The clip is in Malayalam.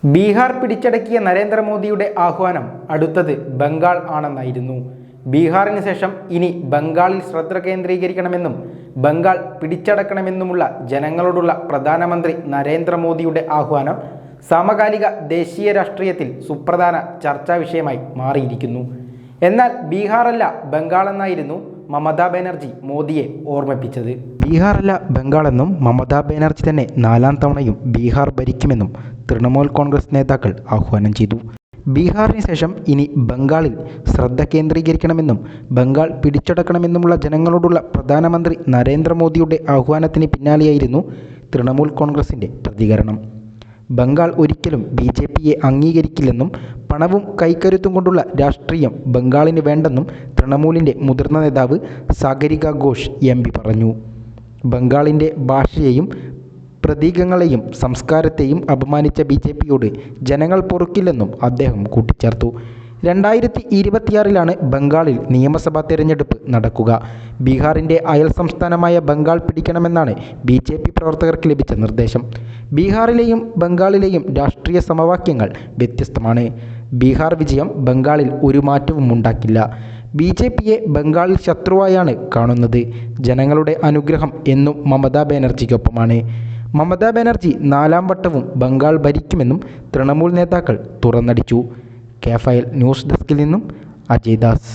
ബീഹാർ പിടിച്ചടക്കിയ നരേന്ദ്രമോദിയുടെ ആഹ്വാനം അടുത്തത് ബംഗാൾ ആണെന്നായിരുന്നു. ബീഹാറിന് ശേഷം ഇനി ബംഗാളിൽ ശ്രദ്ധ കേന്ദ്രീകരിക്കണമെന്നും ബംഗാൾ പിടിച്ചടക്കണമെന്നുമുള്ള ജനങ്ങളോടുള്ള പ്രധാനമന്ത്രി നരേന്ദ്രമോദിയുടെ ആഹ്വാനം സമകാലിക ദേശീയ രാഷ്ട്രീയത്തിൽ സുപ്രധാന ചർച്ചാ വിഷയമായി മാറിയിരിക്കുന്നു. എന്നാൽ ബീഹാറല്ല ബംഗാളെന്നായിരുന്നു മമതാ ബാനർജി മോദിയെ ഓർമ്മിപ്പിച്ചത്. ബീഹാറല്ല ബംഗാളെന്നും മമതാ ബാനർജി തന്നെ 4ാം തവണയും ബീഹാർ ഭരിക്കുമെന്നും തൃണമൂൽ കോൺഗ്രസ് നേതാക്കൾ ആഹ്വാനം ചെയ്തു. ബീഹാറിന് ശേഷം ഇനി ബംഗാളിൽ ശ്രദ്ധ കേന്ദ്രീകരിക്കണമെന്നും ബംഗാൾ പിടിച്ചടക്കണമെന്നുമുള്ള ജനങ്ങളോടുള്ള പ്രധാനമന്ത്രി നരേന്ദ്രമോദിയുടെ ആഹ്വാനത്തിന് പിന്നാലെയായിരുന്നു തൃണമൂൽ കോൺഗ്രസിൻ്റെ പ്രതികരണം. ബംഗാൾ ഒരിക്കലും BJPയെ അംഗീകരിക്കില്ലെന്നും പണവും കൈക്കരുത്തും കൊണ്ടുള്ള രാഷ്ട്രീയം ബംഗാളിന് വേണ്ടെന്നും തൃണമൂലിൻ്റെ മുതിർന്ന നേതാവ് സാഗരിക ഘോഷ് MP പറഞ്ഞു. ബംഗാളിൻ്റെ ഭാഷയെയും പ്രതീകങ്ങളെയും സംസ്കാരത്തെയും അപമാനിച്ച BJPയോട് ജനങ്ങൾ പൊറുക്കില്ലെന്നും അദ്ദേഹം കൂട്ടിച്ചേർത്തു. 2026 ബംഗാളിൽ നിയമസഭാ തെരഞ്ഞെടുപ്പ് നടക്കുക. ബീഹാറിൻ്റെ അയൽ സംസ്ഥാനമായ ബംഗാൾ പിടിക്കണമെന്നാണ് BJP പ്രവർത്തകർക്ക് ലഭിച്ച നിർദ്ദേശം. ബീഹാറിലെയും ബംഗാളിലെയും രാഷ്ട്രീയ സമവാക്യങ്ങൾ വ്യത്യസ്തമാണ്. ബീഹാർ വിജയം ബംഗാളിൽ ഒരു മാറ്റവും ഉണ്ടാക്കില്ല. BJPയെ ബംഗാളിൽ ശത്രുവായാണ് കാണുന്നത്. ജനങ്ങളുടെ അനുഗ്രഹം എന്നും മമതാ ബാനർജിക്കൊപ്പമാണ്. മമതാ ബാനർജി 4ാം വട്ടവും ബംഗാൾ ഭരിക്കുമെന്നും തൃണമൂൽ നേതാക്കൾ തുറന്നടിച്ചു. കെ ഫയൽ ന്യൂസ് ഡെസ്കിൽ നിന്നും അജയ് ദാസ്.